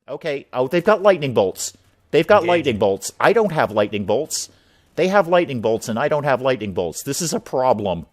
Okay. Oh, they've got lightning bolts. They've got lightning bolts. I don't have lightning bolts. They have lightning bolts, and I don't have lightning bolts. This is a problem.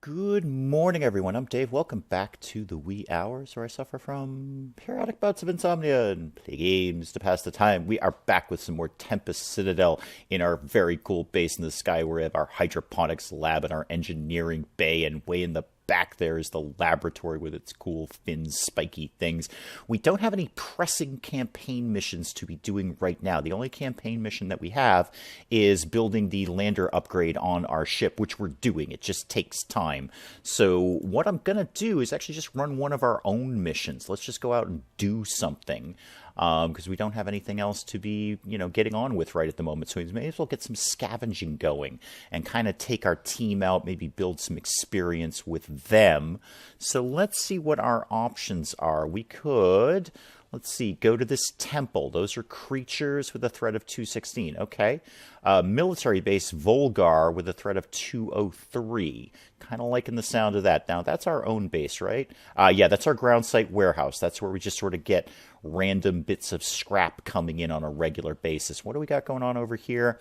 Good morning, everyone. I'm Dave. Welcome back to the wee hours where I suffer from periodic bouts of insomnia and play games to pass the time. We are back with some more Tempest Citadel in our very cool base in the sky. We have our hydroponics lab and our engineering bay, and way in the back there is the laboratory with its cool fins, spiky things. We don't have any pressing campaign missions to be doing right now. The only campaign mission that we have is building the lander upgrade on our ship, which we're doing. It just takes time. So what I'm going to do is actually just run one of our own missions. Let's just go out and do something. Because we don't have anything else to be, getting on with right at the moment. So we may as well get some scavenging going and kind of take our team out, maybe build some experience with them. So let's see what our options are. We could, let's see, go to this temple. Those are creatures with a threat of 216. Okay. Military base Volgar with a threat of 203. Kind of liking the sound of that. Now, that's our own base, right? Yeah, that's our ground site warehouse. That's where we just sort of get random bits of scrap coming in on a regular basis. What do we got going on over here?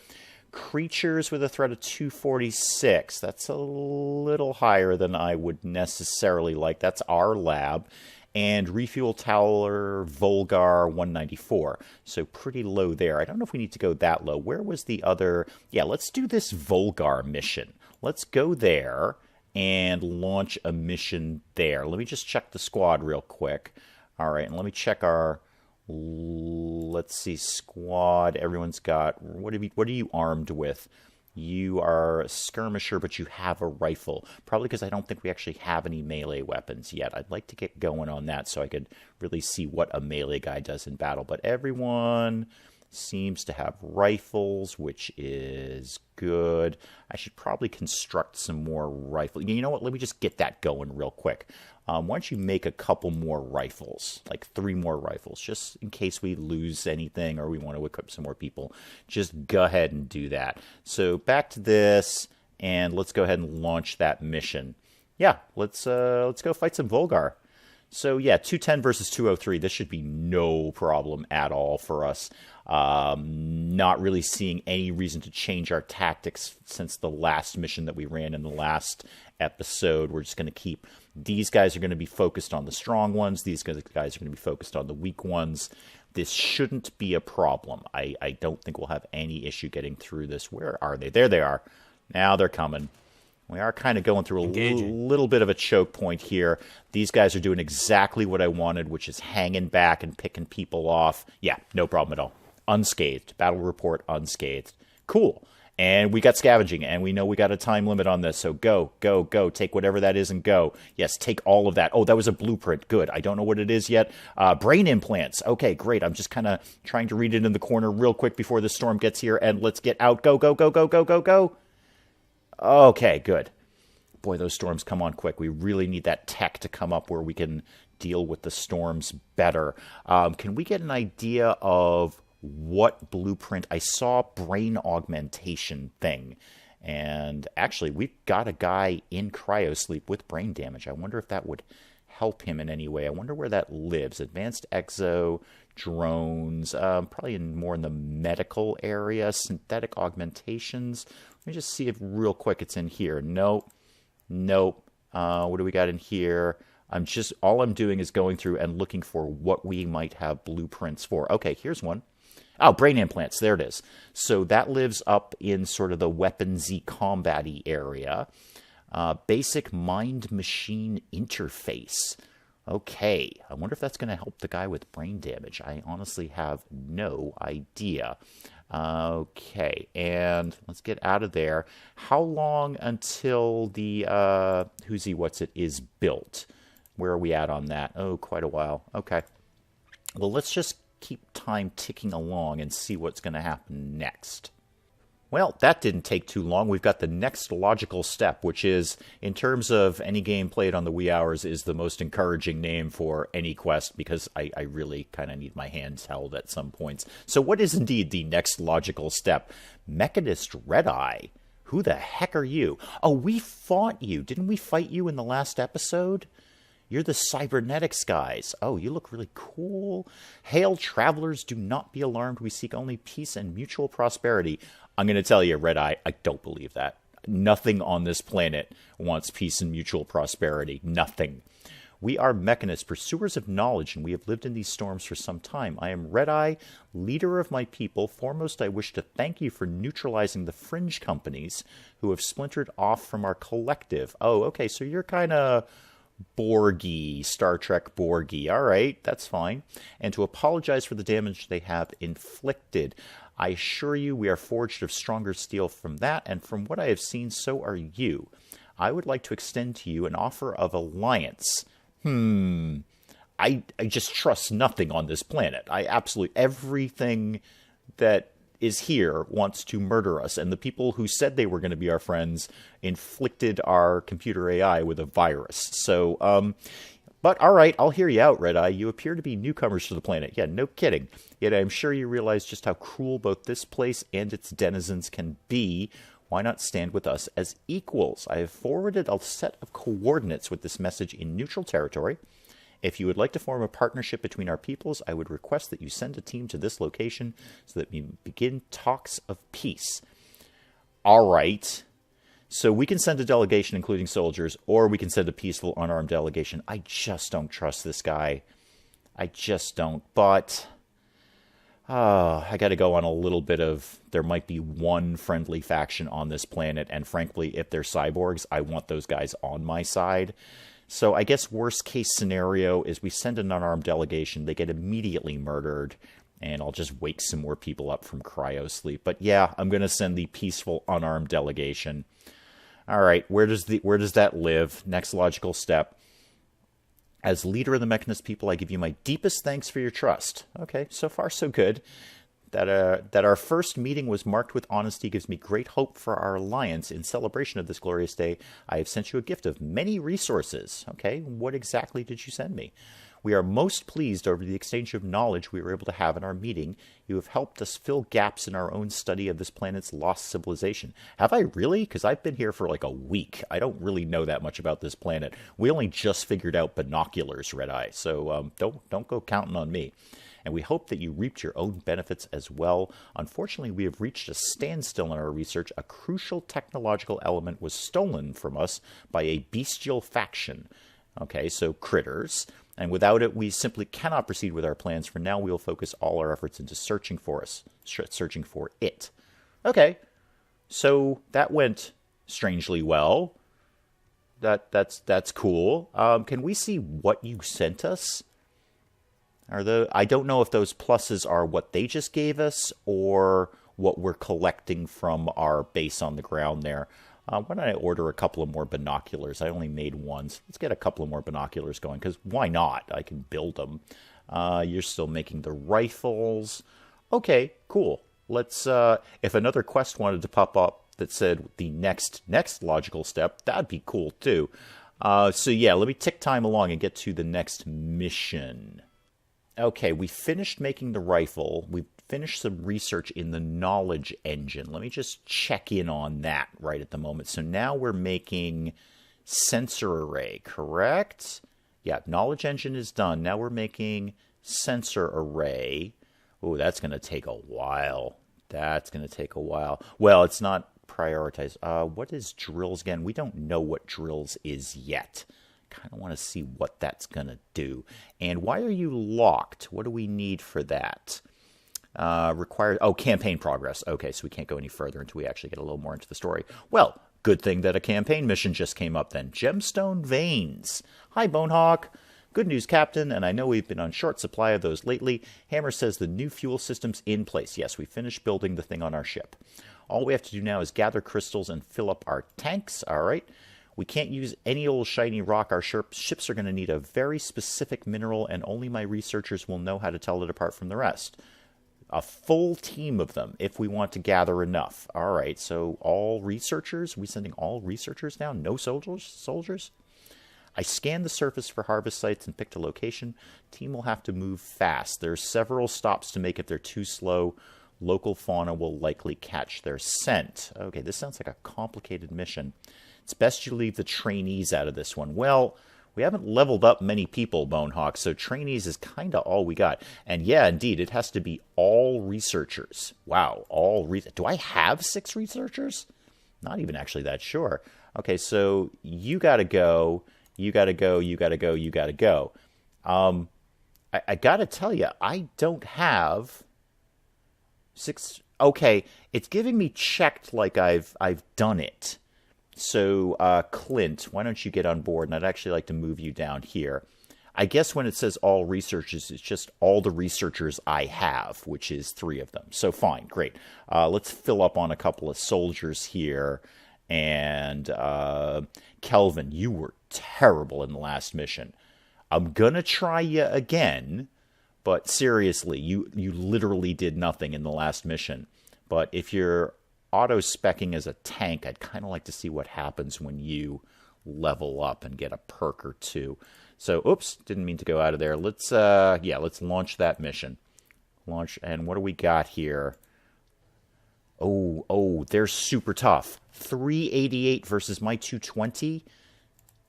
Creatures with a threat of 246. That's a little higher than I would necessarily like. That's our lab. And refuel tower Volgar 194. So pretty low there. I don't know if we need to go that low. Where was the other? Yeah, let's do this Volgar mission. Let's go there and launch a mission there. Let me just check the squad real quick. All right, and let me check our, let's see, squad. Everyone's got, what are you armed with? You are a skirmisher, but you have a rifle. Probably because I don't think we actually have any melee weapons yet. I'd like to get going on that so I could really see what a melee guy does in battle. But everyone seems to have rifles, which is good. I should probably construct some more rifles. You know what? Let me just get that going real quick. Why don't you make a couple more rifles, like 3 more rifles, just in case we lose anything or we want to equip some more people. Just go ahead and do that. So back to this, and let's go ahead and launch that mission. Yeah, let's go fight some Volgar. So yeah, 210 versus 203. This should be no problem at all for us. Not really seeing any reason to change our tactics since the last mission that we ran in the last episode. We're just going to keep, these guys are going to be focused on the strong ones. These guys are going to be focused on the weak ones. This shouldn't be a problem. I don't think we'll have any issue getting through this. Where are they? There they are. Now they're coming. We are kind of going through a little bit of a choke point here. These guys are doing exactly what I wanted, which is hanging back and picking people off. Yeah, no problem at all. Unscathed. Battle report unscathed. Cool. And we got scavenging, and we know we got a time limit on this, so go, go, go. Take whatever that is and go. Yes, take all of that. Oh, that was a blueprint. Good. I don't know what it is yet. Brain implants. Okay, great. I'm just kind of trying to read it in the corner real quick before the storm gets here, and let's get out. Go, go, go, go, go, go, go. Okay, good. Boy, those storms come on quick. We really need that tech to come up where we can deal with the storms better. Can we get an idea of what blueprint? I saw brain augmentation thing. And actually, we've got a guy in cryosleep with brain damage. I wonder if that would help him in any way. I wonder where that lives. Advanced exo, drones, probably more in the medical area, synthetic augmentations. Let me just see if real quick it's in here. Nope. Nope. What do we got in here? All I'm doing is going through and looking for what we might have blueprints for. Okay, here's one. Oh, brain implants. There it is. So that lives up in sort of the weaponsy combat-y area. Basic mind-machine interface. Okay, I wonder if that's going to help the guy with brain damage. I honestly have no idea. Okay, and let's get out of there. How long until the is built? Where are we at on that? Oh, quite a while. Okay. Well, let's just keep time ticking along and see what's going to happen next. Well, that didn't take too long. We've got the next logical step, which is, in terms of any game played on the wee hours, is the most encouraging name for any quest, because I really kind of need my hands held at some points. So what is indeed the next logical step? Mechanist Red Eye. Who the heck are you? Oh, we fought you. Didn't we fight you in the last episode? You're the cybernetics guys. Oh, you look really cool. Hail, travelers, do not be alarmed. We seek only peace and mutual prosperity. I'm going to tell you, Red Eye, I don't believe that. Nothing on this planet wants peace and mutual prosperity. Nothing. We are mechanists, pursuers of knowledge, and we have lived in these storms for some time. I am Red Eye, leader of my people. Foremost, I wish to thank you for neutralizing the fringe companies who have splintered off from our collective. Oh, okay, so you're kind of Borgy, Star Trek Borgy. All right, that's fine. And to apologize for the damage they have inflicted. I assure you we are forged of stronger steel from that, and from what I have seen, so are you. I would like to extend to you an offer of alliance. I just trust nothing on this planet. Everything that is here wants to murder us, and the people who said they were going to be our friends inflicted our computer AI with a virus. So, but all right, I'll hear you out, Red Eye. You appear to be newcomers to the planet. Yeah, no kidding. Yet I'm sure you realize just how cruel both this place and its denizens can be. Why not stand with us as equals? I have forwarded a set of coordinates with this message in neutral territory. If you would like to form a partnership between our peoples, I would request that you send a team to this location so that we begin talks of peace. All right. So we can send a delegation, including soldiers, or we can send a peaceful, unarmed delegation. I just don't trust this guy. I just don't. But I got to go on a little bit of, there might be one friendly faction on this planet, and frankly, if they're cyborgs, I want those guys on my side. So I guess worst case scenario is we send an unarmed delegation, they get immediately murdered, and I'll just wake some more people up from cryo sleep. But yeah, I'm going to send the peaceful, unarmed delegation. All right, where does that live? Next logical step. As leader of the Mechanist people, I give you my deepest thanks for your trust. Okay, so far so good. That our first meeting was marked with honesty gives me great hope for our alliance. In celebration of this glorious day, I have sent you a gift of many resources. Okay, what exactly did you send me? We are most pleased over the exchange of knowledge we were able to have in our meeting. You have helped us fill gaps in our own study of this planet's lost civilization. Have I really? Because I've been here for like a week. I don't really know that much about this planet. We only just figured out binoculars, Red Eye. So don't go counting on me. And we hope that you reaped your own benefits as well. Unfortunately, we have reached a standstill in our research. A crucial technological element was stolen from us by a bestial faction. Okay, so critters. And without it, we simply cannot proceed with our plans. For now, we will focus all our efforts into searching for it. Okay, so that went strangely well. That's cool. Can we see what you sent us? I don't know if those pluses are what they just gave us or what we're collecting from our base on the ground there. Why don't I order a couple of more binoculars? I only made one. So let's get a couple of more binoculars going, because why not? I can build them. You're still making the rifles. Okay, cool. Let's, if another quest wanted to pop up that said the next logical step, that'd be cool too. So yeah, let me tick time along and get to the next mission. Okay, we finished making the rifle. We've finished some research in the knowledge engine. Let me just check in on that right at the moment. So now we're making sensor array, correct? Yeah, knowledge engine is done. Now we're making sensor array. Oh, that's going to take a while. Well, it's not prioritized. What is drills again? We don't know what drills is yet. Kind of want to see what that's going to do. And why are you locked? What do we need for that? Campaign progress. Okay, so we can't go any further until we actually get a little more into the story. Well, good thing that a campaign mission just came up then. Gemstone Veins. Hi, Bonehawk. Good news, Captain, and I know we've been on short supply of those lately. Hammer says the new fuel system's in place. Yes, we finished building the thing on our ship. All we have to do now is gather crystals and fill up our tanks. All right. We can't use any old shiny rock. Our ships are going to need a very specific mineral, and only my researchers will know how to tell it apart from the rest. A full team of them, if we want to gather enough. All right, so all researchers? Are we sending all researchers down? No soldiers? I scanned the surface for harvest sites and picked a location. Team will have to move fast. There's several stops to make if they're too slow. Local fauna will likely catch their scent. Okay, this sounds like a complicated mission. It's best you leave the trainees out of this one. Well, We haven't leveled up many people, Bonehawk, so trainees is kind of all we got. And yeah, indeed, it has to be all researchers. Wow, do I have 6 researchers? Not even actually that sure. Okay, so you gotta go, you gotta go, you gotta go, you gotta go. I gotta tell you, I don't have 6. Okay, it's giving me checked like I've done it. So, Clint, why don't you get on board? And I'd actually like to move you down here. I guess when it says all researchers, it's just all the researchers I have, which is 3 of them. So fine, great. Let's fill up on a couple of soldiers here. And Kelvin, you were terrible in the last mission. I'm gonna try you again, but seriously, you literally did nothing in the last mission. But if you're auto-specking as a tank, I'd kind of like to see what happens when you level up and get a perk or 2. So, oops, didn't mean to go out of there. Let's launch that mission. Launch, and what do we got here? Oh, they're super tough. 388 versus my 220?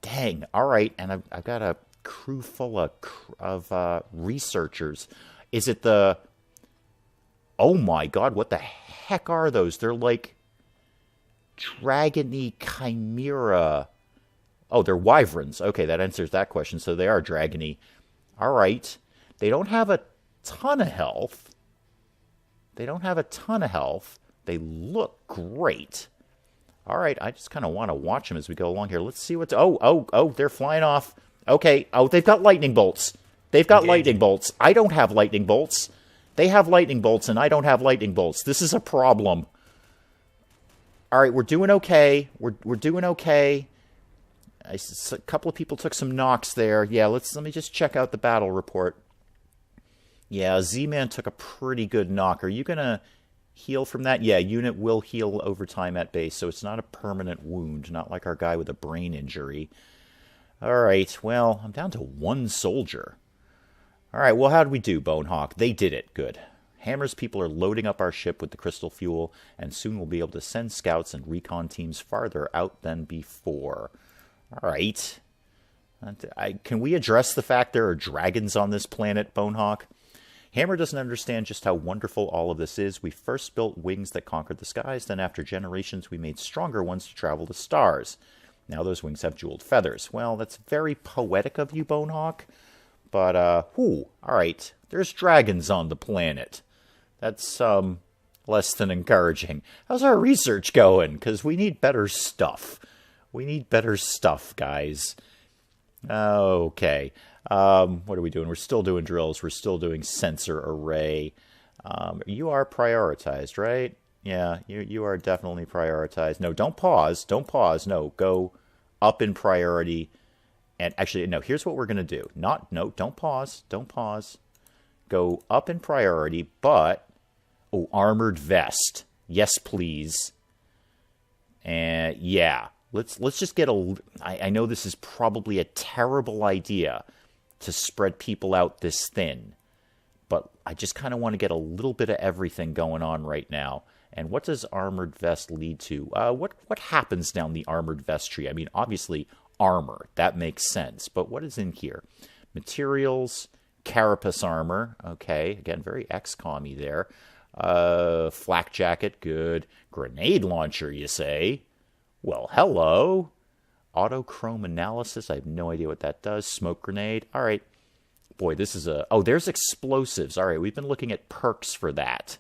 Dang, all right, and I've got a crew full of researchers. Is it the... Oh my god, what the heck are those? They're like dragony chimera. Oh, they're wyverns. Okay, that answers that question. So they are dragony. All right. They don't have a ton of health. They look great. All right, I just kind of want to watch them as we go along here. Let's see what's... Oh, they're flying off. Okay. Oh, they've got lightning bolts. Lightning bolts. I don't have lightning bolts. They have lightning bolts, and I don't have lightning bolts. This is a problem. All right, we're doing okay. We're doing okay. A couple of people took some knocks there. Yeah, let me just check out the battle report. Yeah, Z-Man took a pretty good knock. Are you going to heal from that? Yeah, unit will heal over time at base, so it's not a permanent wound, not like our guy with a brain injury. All right, well, I'm down to 1 soldier. All right, well, how'd we do, Bonehawk? They did it. Good. Hammer's people are loading up our ship with the crystal fuel, and soon we'll be able to send scouts and recon teams farther out than before. All right. Can we address the fact there are dragons on this planet, Bonehawk? Hammer doesn't understand just how wonderful all of this is. We first built wings that conquered the skies, then after generations we made stronger ones to travel to stars. Now those wings have jeweled feathers. Well, that's very poetic of you, Bonehawk. But, all right, there's dragons on the planet. That's, less than encouraging. How's our research going? Because we need better stuff. Guys. Okay. What are we doing? We're still doing drills. We're still doing sensor array. You are prioritized, right? Yeah, you are definitely prioritized. No, don't pause. No, go up in priority. And actually, no, here's what we're going to do. Don't pause. Go up in priority, but... Oh, armored vest. Yes, please. And, yeah. Let's just get a... I know this is probably a terrible idea to spread people out this thin. But I just kind of want to get a little bit of everything going on right now. And what does armored vest lead to? What happens down the armored vest tree? I mean, obviously... armor. That makes sense. But what is in here? Materials, Carapace Armor. Okay, again, very XCOM-y there. Flak Jacket, good. Grenade Launcher, you say? Well, hello. Autochrome Analysis, I have no idea what that does. Smoke Grenade, all right. Boy, this is a... Oh, there's Explosives. All right, we've been looking at perks for that.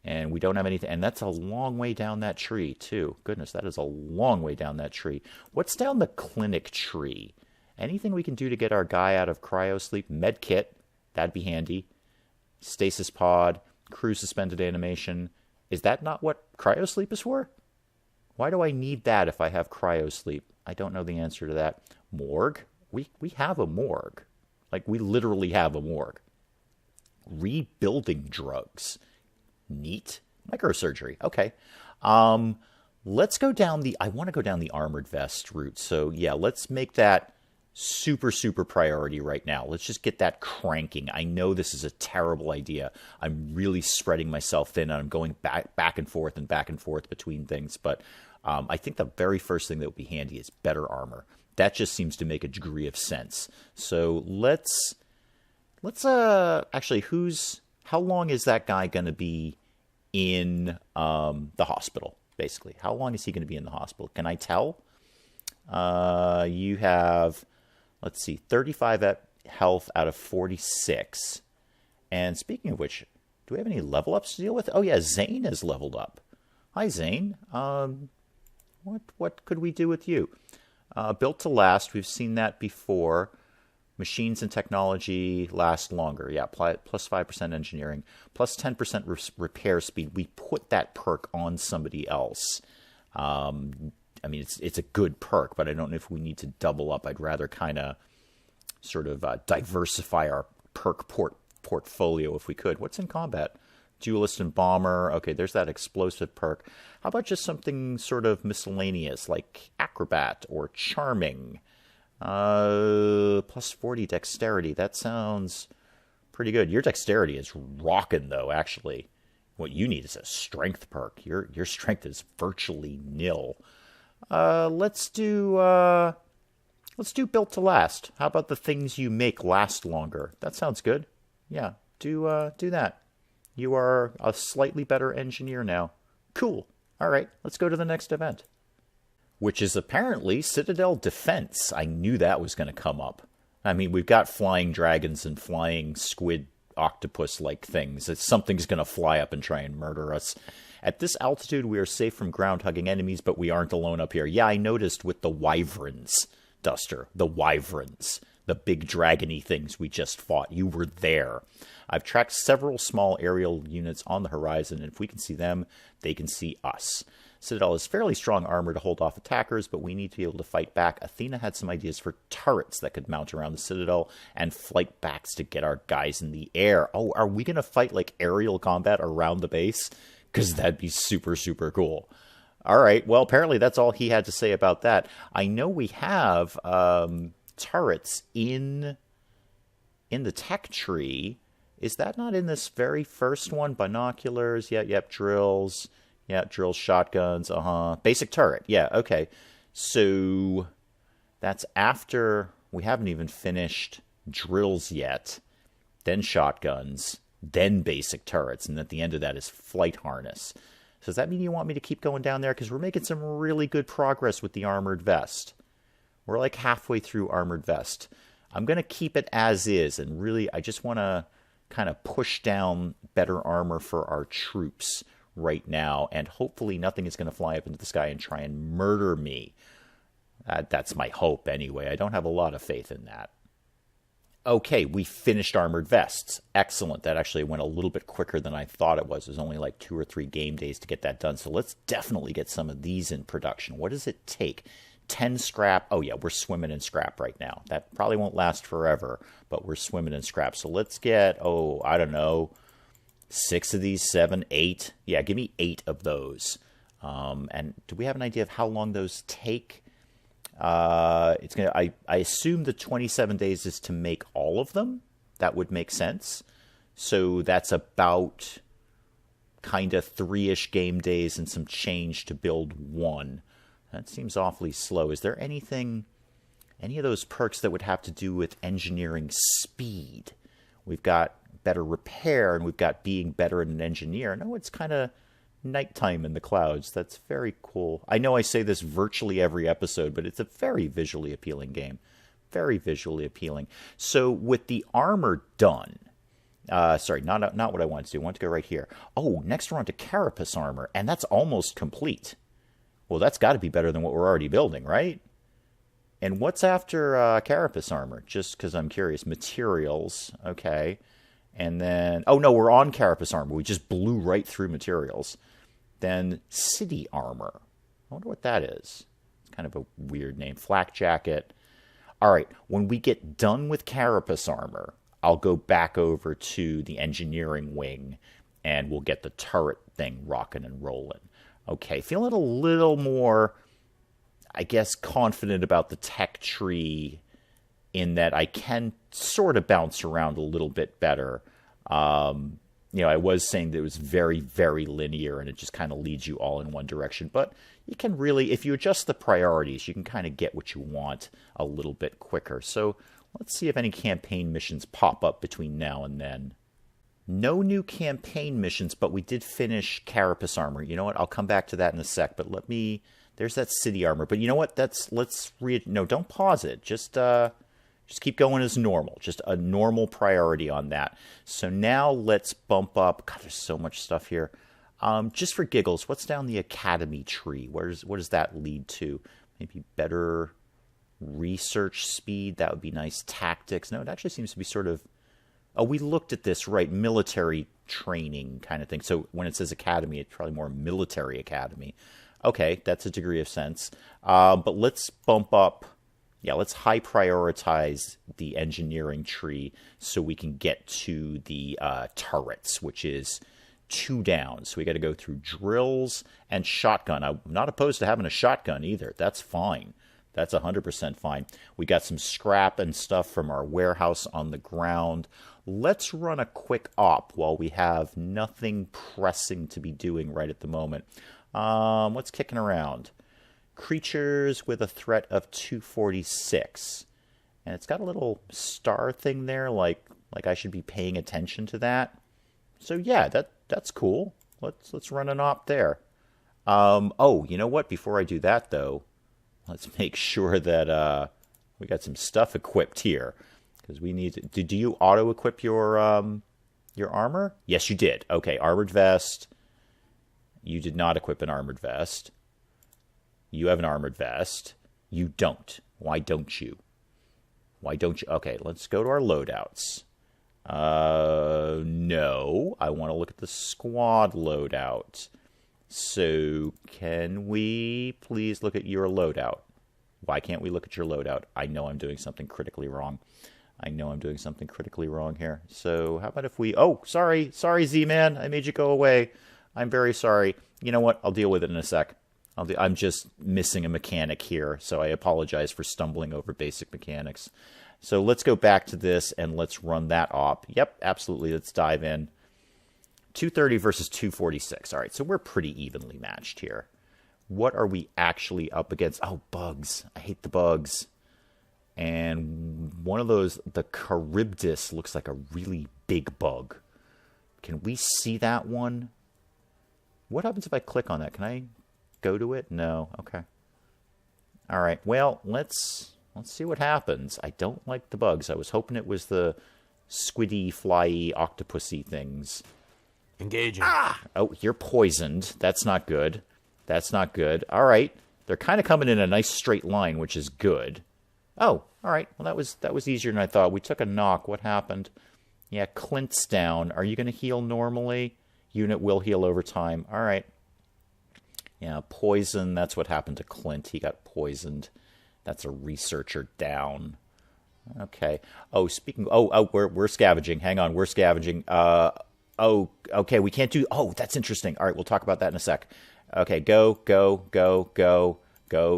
And we don't have anything. And that's a long way down that tree, too. Goodness, that is a long way down that tree. What's down the clinic tree? Anything we can do to get our guy out of cryo sleep? Med kit. That'd be handy. Stasis pod. Crew suspended animation. Is that not what cryo sleep is for? Why do I need that if I have cryo sleep? I don't know the answer to that. Morgue? We have a morgue. Like, we literally have a morgue. Rebuilding drugs. Neat. Microsurgery. Okay. Let's go down the... I want to go down the armored vest route. So, yeah, let's make that super, super priority right now. Let's just get that cranking. I know this is a terrible idea. I'm really spreading myself thin, and I'm going back and forth between things. But I think the very first thing that would be handy is better armor. That just seems to make a degree of sense. So let's actually, how long is that guy going to be in the hospital, basically? How long is he going to be in the hospital? Can I tell? You have, let's see, 35 health out of 46. And speaking of which, do we have any level ups to deal with? Oh yeah, Zane has leveled up. Hi Zane. What could we do with you? Built to last, we've seen that before. Machines and technology last longer. Yeah, plus 5% engineering, plus 10% repair speed. We put that perk on somebody else. I mean, it's a good perk, but I don't know if we need to double up. I'd rather kind of sort of diversify our perk portfolio if we could. What's in combat? Duelist and bomber. Okay, there's that explosive perk. How about just something sort of miscellaneous like acrobat or charming? Plus 40 dexterity. That sounds pretty good. Your dexterity is rocking though, actually. What you need is a strength perk. Your strength is virtually nil. Let's do built to last. How about the things you make last longer? That sounds good. Yeah, do that. You are a slightly better engineer now. Cool. All right, let's go to the next event, which is apparently Citadel Defense. I knew that was going to come up. I mean, we've got flying dragons and flying squid octopus-like things. Something's going to fly up and try and murder us. At this altitude, we are safe from ground-hugging enemies, but we aren't alone up here. Yeah, I noticed with the wyverns, Duster. The wyverns. The big dragony things we just fought. You were there. I've tracked several small aerial units on the horizon, and if we can see them, they can see us. Citadel has fairly strong armor to hold off attackers, but we need to be able to fight back. Athena had some ideas for turrets that could mount around the Citadel and flight backs to get our guys in the air. Oh, are we going to fight like aerial combat around the base? Because that'd be super, super cool. All right, well, apparently that's all he had to say about that. I know we have turrets in the tech tree. Is that not in this very first one? Binoculars, yep, drills. Yeah, drills, shotguns, Basic turret, yeah, okay. So that's after we haven't even finished drills yet, then shotguns, then basic turrets, and at the end of that is flight harness. So does that mean you want me to keep going down there? Because we're making some really good progress with the armored vest. We're like halfway through armored vest. I'm going to keep it as is, and really I just want to kind of push down better armor for our troops right now, and hopefully nothing is going to fly up into the sky and try and murder me. That's my hope anyway. I don't have a lot of faith in that. Okay, we finished armored vests. Excellent. That actually went a little bit quicker than I thought it was. It was only like 2 or 3 game days to get that done. So let's definitely get some of these in production. What does it take? 10 scrap. Oh yeah, we're swimming in scrap right now. That probably won't last forever, but we're swimming in scrap. So let's get, I don't know, 6 of these, 7, 8. Yeah, give me 8 of those. And do we have an idea of how long those take? It's gonna. I assume the 27 days is to make all of them. That would make sense. So that's about kind of 3-ish game days and some change to build one. That seems awfully slow. Is there any of those perks that would have to do with engineering speed? We've got better repair, and we've got being better an engineer. No, it's kind of nighttime in the clouds. That's very cool. I know I say this virtually every episode, but it's a very visually appealing game. Very visually appealing. So with the armor done, sorry, not what I wanted to do. I want to go right here. Oh, next we're on to Carapace Armor, and that's almost complete. Well, that's got to be better than what we're already building, right? And what's after Carapace Armor? Just because I'm curious. Materials, okay. And then, oh no, we're on Carapace Armor. We just blew right through materials. Then City Armor. I wonder what that is. It's kind of a weird name. Flak Jacket. All right, when we get done with Carapace Armor, I'll go back over to the engineering wing, and we'll get the turret thing rocking and rolling. Okay, feeling a little more, I guess, confident about the tech tree in that I can sort of bounce around a little bit better. I was saying that it was very, very linear and it just kind of leads you all in one direction. But you can really, if you adjust the priorities, you can kind of get what you want a little bit quicker. So let's see if any campaign missions pop up between now and then. No new campaign missions, but we did finish Carapace Armor. You know what? I'll come back to that in a sec, but there's that city armor. But you know what? No, don't pause it. Just keep going as normal. Just a normal priority on that. So now let's bump up. God, there's so much stuff here. Just for giggles, what's down the academy tree? What does that lead to? Maybe better research speed. That would be nice. Tactics. No, it actually seems to be sort of... Oh, we looked at this, right? Military training kind of thing. So when it says academy, it's probably more military academy. Okay, that's a degree of sense. But let's bump up... Yeah, let's high prioritize the engineering tree so we can get to the turrets, which is 2 down. So we got to go through drills and shotgun. I'm not opposed to having a shotgun either. That's fine. That's 100% fine. We got some scrap and stuff from our warehouse on the ground. Let's run a quick op while we have nothing pressing to be doing right at the moment. What's kicking around? Creatures with a threat of 246. And it's got a little star thing there, like I should be paying attention to that. So yeah, that's cool. Let's run an op there. Oh, you know what? Before I do that though, let's make sure that we got some stuff equipped here. Because we need to... Do you auto-equip your armor? Yes, you did. Okay, armored vest. You did not equip an armored vest. You have an armored vest. You don't. Why don't you? Why don't you? Okay, let's go to our loadouts. No. I want to look at the squad loadout. So, can we please look at your loadout? Why can't we look at your loadout? I know I'm doing something critically wrong. Here. So, how about if we... Oh, sorry, Z-Man. I made you go away. I'm very sorry. You know what? I'll deal with it in a sec. I'm just missing a mechanic here, so I apologize for stumbling over basic mechanics. So let's go back to this and let's run that op. Yep, absolutely. Let's dive in. 230 versus 246. All right, so we're pretty evenly matched here. What are we actually up against? Oh, bugs. I hate the bugs. And one of those, the Charybdis, looks like a really big bug. Can we see that one? What happens if I click on that? Can I go to it? No. Okay. All right. Well, let's see what happens. I don't like the bugs. I was hoping it was the squiddy, flyy, octopusy things. Engaging. Ah! Oh, you're poisoned. That's not good. All right. They're kind of coming in a nice straight line, which is good. Oh, all right. Well, that was easier than I thought. We took a knock. What happened? Yeah, Clint's down. Are you going to heal normally? Unit will heal over time. All right. Yeah, poison. That's what happened to Clint. He got poisoned. That's a researcher down. Okay. Oh, speaking... Oh, we're scavenging. Hang on, we're scavenging. Oh, okay, we can't do... Oh, that's interesting. All right, we'll talk about that in a sec. Okay, go.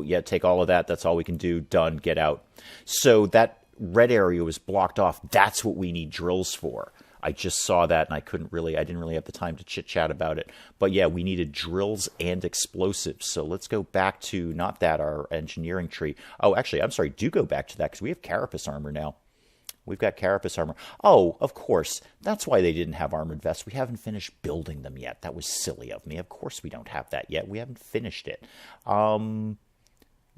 Yeah, take all of that. That's all we can do. Done. Get out. So that red area was blocked off. That's what we need drills for. I just saw that and I didn't really have the time to chit-chat about it. But yeah, we needed drills and explosives. So let's go back to, not that, our engineering tree. Oh, actually, I'm sorry, do go back to that because we have Carapace Armor now. We've got Carapace Armor. Oh, of course. That's why they didn't have armored vests. We haven't finished building them yet. That was silly of me. Of course we don't have that yet. We haven't finished it. You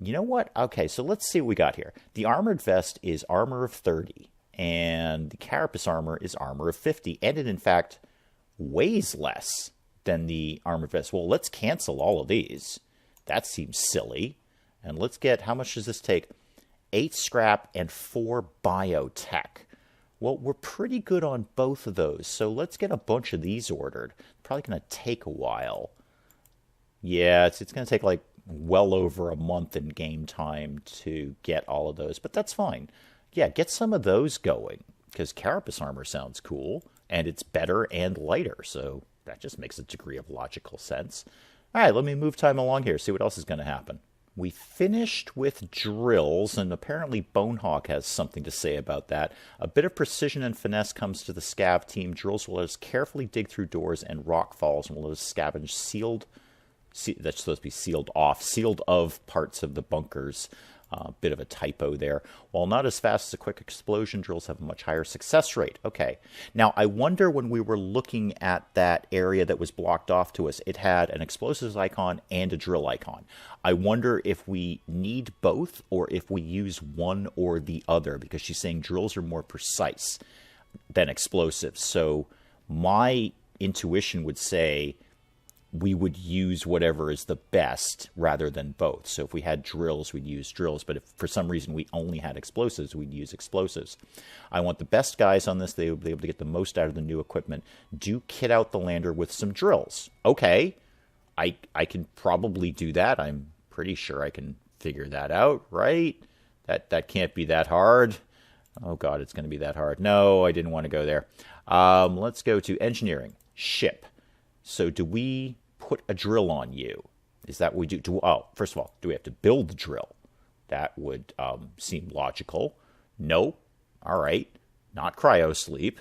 know what? Okay, so let's see what we got here. The armored vest is armor of 30. And the Carapace Armor is armor of 50. And it, in fact, weighs less than the armored vest. Well, let's cancel all of these. That seems silly. And let's get... How much does this take? 8 scrap and 4 biotech. Well, we're pretty good on both of those. So let's get a bunch of these ordered. Probably going to take a while. Yeah, it's going to take like well over a month in game time to get all of those. But that's fine. Yeah, get some of those going, because Carapace Armor sounds cool, and it's better and lighter, so that just makes a degree of logical sense. All right, let me move time along here, see what else is going to happen. We finished with drills, and apparently Bonehawk has something to say about that. A bit of precision and finesse comes to the scav team. Drills will let us carefully dig through doors and rock falls, and will let us scavenge that's supposed to be sealed of parts of the bunkers. Bit of a typo there. While not as fast as a quick explosion, drills have a much higher success rate. Okay. Now, I wonder when we were looking at that area that was blocked off to us, it had an explosives icon and a drill icon. I wonder if we need both or if we use one or the other, because she's saying drills are more precise than explosives. So my intuition would say we would use whatever is the best rather than both. So if we had drills, we'd use drills. But if for some reason we only had explosives, we'd use explosives. I want the best guys on this. They will be able to get the most out of the new equipment. Do kit out the lander with some drills. Okay, I can probably do that. I'm pretty sure I can figure that out, right? That can't be that hard. Oh, God, it's going to be that hard. No, I didn't want to go there. Let's go to engineering. Ship. So do we put a drill on you? Is that what we do? First of all, do we have to build the drill? That would seem logical. No. All right. Not cryosleep.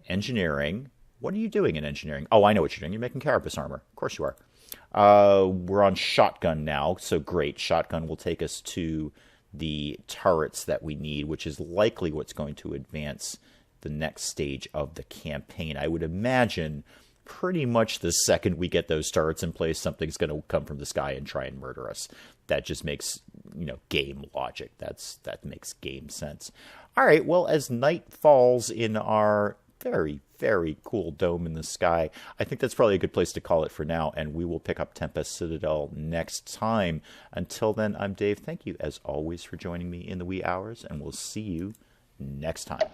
Engineering. What are you doing in engineering? Oh, I know what you're doing. You're making Carapace Armor. Of course you are. We're on shotgun now, so great. Shotgun will take us to the turrets that we need, which is likely what's going to advance the next stage of the campaign. I would imagine pretty much the second we get those turrets in place, something's going to come from the sky and try and murder us. That just makes, game logic. That makes game sense. All right, well, as night falls in our very, very cool dome in the sky, I think that's probably a good place to call it for now, and we will pick up Tempest Citadel next time. Until then, I'm Dave. Thank you, as always, for joining me in the wee hours, and we'll see you next time.